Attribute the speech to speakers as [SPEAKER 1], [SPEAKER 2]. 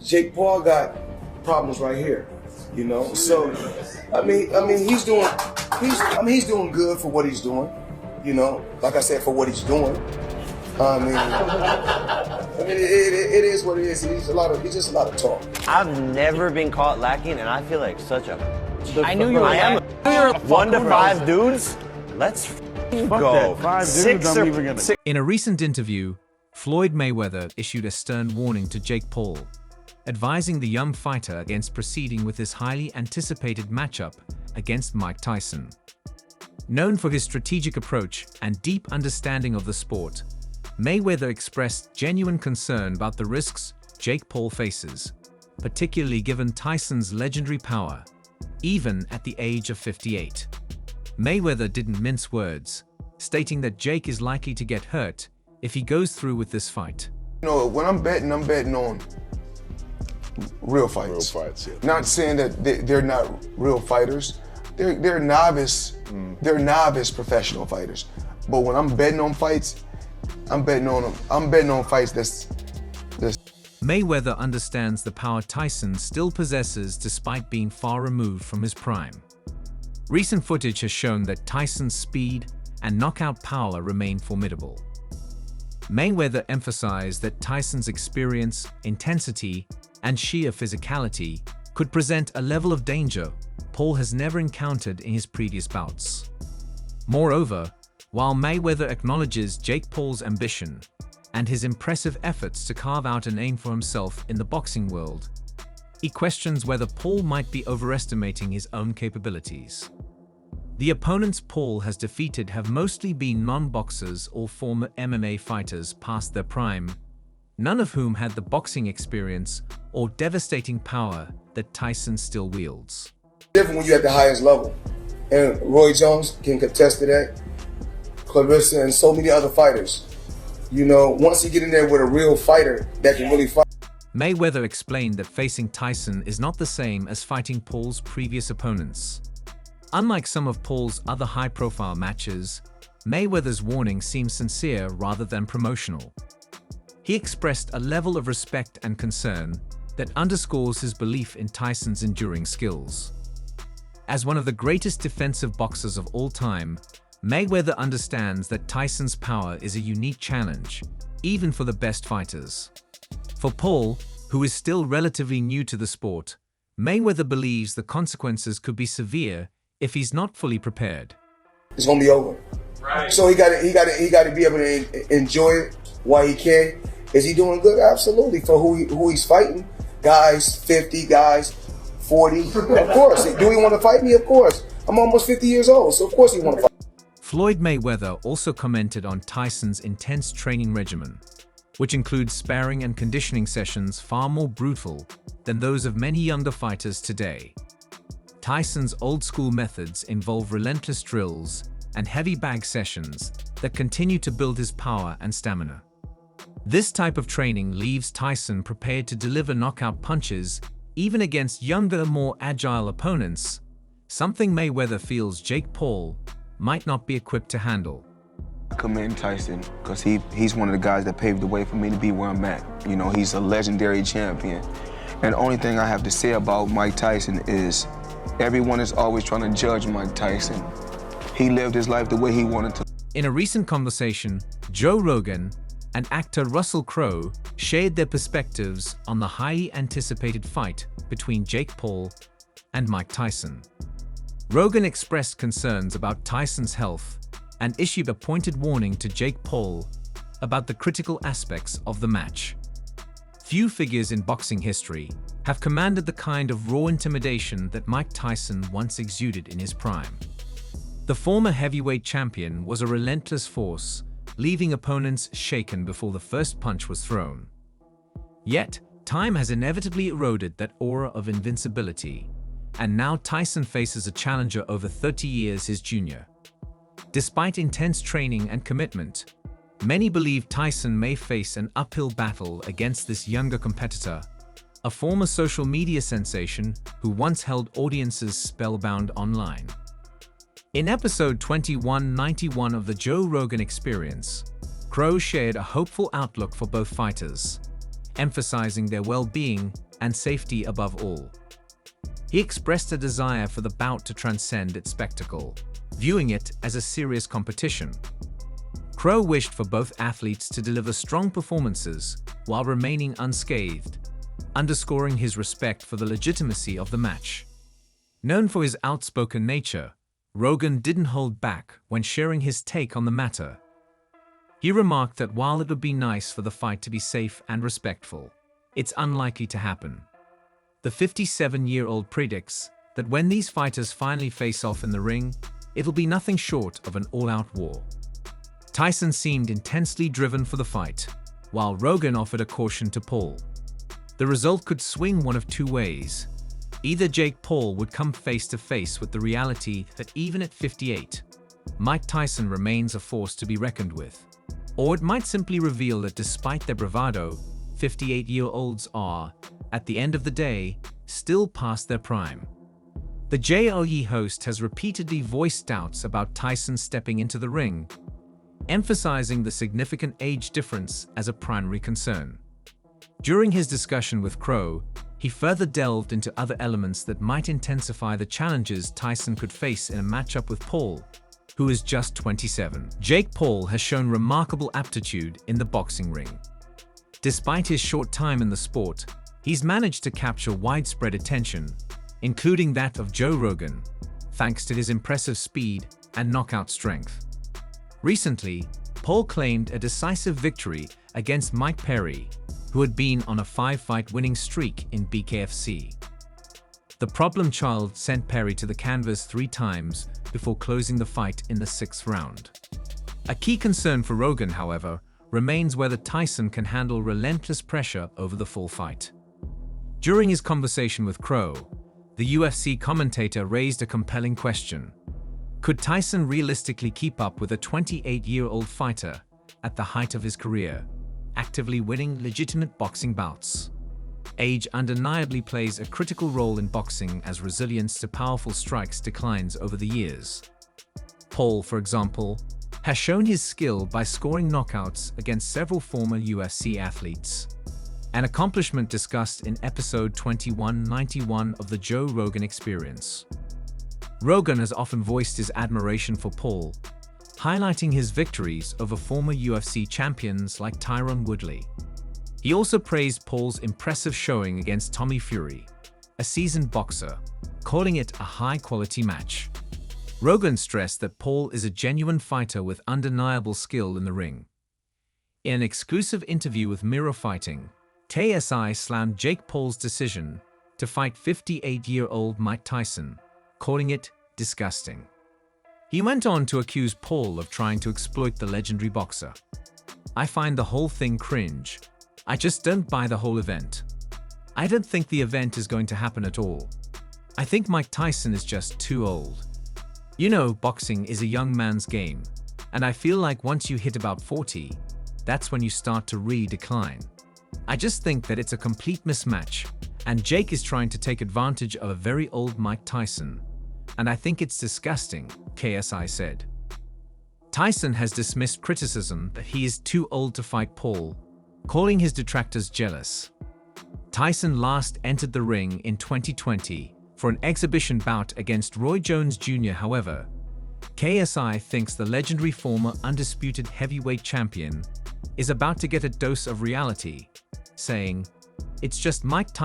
[SPEAKER 1] Jake Paul got problems right here, you know. So, I mean, he's doing good for what he's doing, you know. Like I said, for what he's doing. It is what it is. It's just a lot of talk.
[SPEAKER 2] I've never been caught lacking, and I feel like such a.
[SPEAKER 3] I knew you were.
[SPEAKER 2] I am. 1 to 5 dudes. Let's go.
[SPEAKER 3] 5 dudes. I'm even gonna.
[SPEAKER 4] In a recent interview, Floyd Mayweather issued a stern warning to Jake Paul, advising the young fighter against proceeding with this highly anticipated matchup against Mike Tyson. Known for his strategic approach and deep understanding of the sport, Mayweather expressed genuine concern about the risks Jake Paul faces, particularly given Tyson's legendary power, even at the age of 58. Mayweather didn't mince words, stating that Jake is likely to get hurt if he goes through with this fight.
[SPEAKER 1] You know, when I'm betting on real fights.
[SPEAKER 3] Real fights, yeah.
[SPEAKER 1] Not saying that they're not real fighters. They're novice. They're novice professional fighters. But when I'm betting on fights, I'm betting on fights that's.
[SPEAKER 4] Mayweather understands the power Tyson still possesses despite being far removed from his prime. Recent footage has shown that Tyson's speed and knockout power remain formidable. Mayweather emphasized that Tyson's experience, intensity, and sheer physicality could present a level of danger Paul has never encountered in his previous bouts. Moreover, while Mayweather acknowledges Jake Paul's ambition and his impressive efforts to carve out a name for himself in the boxing world, he questions whether Paul might be overestimating his own capabilities. The opponents Paul has defeated have mostly been non-boxers or former MMA fighters past their prime, none of whom had the boxing experience or devastating power that Tyson still wields.
[SPEAKER 1] Different when you're at the highest level. And Roy Jones can contest to that, Clarissa, and so many other fighters. You know, once you get in there with a real fighter that can really fight.
[SPEAKER 4] Mayweather explained that facing Tyson is not the same as fighting Paul's previous opponents. Unlike some of Paul's other high-profile matches, Mayweather's warning seems sincere rather than promotional. He expressed a level of respect and concern that underscores his belief in Tyson's enduring skills. As one of the greatest defensive boxers of all time, Mayweather understands that Tyson's power is a unique challenge, even for the best fighters. For Paul, who is still relatively new to the sport, Mayweather believes the consequences could be severe if he's not fully prepared.
[SPEAKER 1] It's gonna be over.
[SPEAKER 3] Right.
[SPEAKER 1] So he got to be able to enjoy it while he can. Is he doing good? Absolutely. For who he's fighting, guys 50, guys 40. Of course. Do he want to fight me? Of course. I'm almost 50 years old, so of course he want to fight.
[SPEAKER 4] Floyd Mayweather also commented on Tyson's intense training regimen, which includes sparring and conditioning sessions far more brutal than those of many younger fighters today. Tyson's old-school methods involve relentless drills and heavy bag sessions that continue to build his power and stamina. This type of training leaves Tyson prepared to deliver knockout punches even against younger, more agile opponents, something Mayweather feels Jake Paul might not be equipped to handle.
[SPEAKER 5] I commend Tyson because he's one of the guys that paved the way for me to be where I'm at. You know, he's a legendary champion. And the only thing I have to say about Mike Tyson is everyone is always trying to judge Mike Tyson. He lived his life the way he wanted to.
[SPEAKER 4] In a recent conversation, Joe Rogan and actor Russell Crowe shared their perspectives on the highly anticipated fight between Jake Paul and Mike Tyson. Rogan expressed concerns about Tyson's health and issued a pointed warning to Jake Paul about the critical aspects of the match. Few figures in boxing history have commanded the kind of raw intimidation that Mike Tyson once exuded in his prime. The former heavyweight champion was a relentless force, leaving opponents shaken before the first punch was thrown. Yet, time has inevitably eroded that aura of invincibility, and now Tyson faces a challenger over 30 years his junior. Despite intense training and commitment, many believe Tyson may face an uphill battle against this younger competitor, a former social media sensation who once held audiences spellbound online. In episode 2191 of the Joe Rogan Experience, Crowe shared a hopeful outlook for both fighters, emphasizing their well-being and safety above all. He expressed a desire for the bout to transcend its spectacle, viewing it as a serious competition. Crowe wished for both athletes to deliver strong performances while remaining unscathed, underscoring his respect for the legitimacy of the match. Known for his outspoken nature, Rogan didn't hold back when sharing his take on the matter. He remarked that while it would be nice for the fight to be safe and respectful, it's unlikely to happen. The 57-year-old predicts that when these fighters finally face off in the ring, it'll be nothing short of an all-out war. Tyson seemed intensely driven for the fight, while Rogan offered a caution to Paul. The result could swing one of two ways. Either Jake Paul would come face-to-face with the reality that even at 58, Mike Tyson remains a force to be reckoned with. Or it might simply reveal that despite their bravado, 58-year-olds are, at the end of the day, still past their prime. The JLE host has repeatedly voiced doubts about Tyson stepping into the ring, emphasizing the significant age difference as a primary concern. During his discussion with Crowe, he further delved into other elements that might intensify the challenges Tyson could face in a matchup with Paul, who is just 27. Jake Paul has shown remarkable aptitude in the boxing ring. Despite his short time in the sport, he's managed to capture widespread attention, including that of Joe Rogan, thanks to his impressive speed and knockout strength. Recently, Paul claimed a decisive victory against Mike Perry, who had been on a 5-fight winning streak in BKFC. The problem child sent Perry to the canvas 3 times before closing the fight in the 6th round. A key concern for Rogan, however, remains whether Tyson can handle relentless pressure over the full fight. During his conversation with Crowe, the UFC commentator raised a compelling question. Could Tyson realistically keep up with a 28-year-old fighter at the height of his career, actively winning legitimate boxing bouts? Age undeniably plays a critical role in boxing as resilience to powerful strikes declines over the years. Paul, for example, has shown his skill by scoring knockouts against several former UFC athletes, an accomplishment discussed in episode 2191 of the Joe Rogan Experience. Rogan has often voiced his admiration for Paul, highlighting his victories over former UFC champions like Tyron Woodley. He also praised Paul's impressive showing against Tommy Fury, a seasoned boxer, calling it a high-quality match. Rogan stressed that Paul is a genuine fighter with undeniable skill in the ring. In an exclusive interview with Mirror Fighting, KSI slammed Jake Paul's decision to fight 58-year-old Mike Tyson, calling it disgusting. He went on to accuse Paul of trying to exploit the legendary boxer. "I find the whole thing cringe. I just don't buy the whole event. I don't think the event is going to happen at all. I think Mike Tyson is just too old. You know, boxing is a young man's game, and I feel like once you hit about 40, that's when you start to really decline. I just think that it's a complete mismatch, and Jake is trying to take advantage of a very old Mike Tyson, and I think it's disgusting," KSI said. Tyson has dismissed criticism that he is too old to fight Paul, calling his detractors jealous. Tyson last entered the ring in 2020 for an exhibition bout against Roy Jones Jr. However, KSI thinks the legendary former undisputed heavyweight champion is about to get a dose of reality, saying, "It's just Mike Tyson."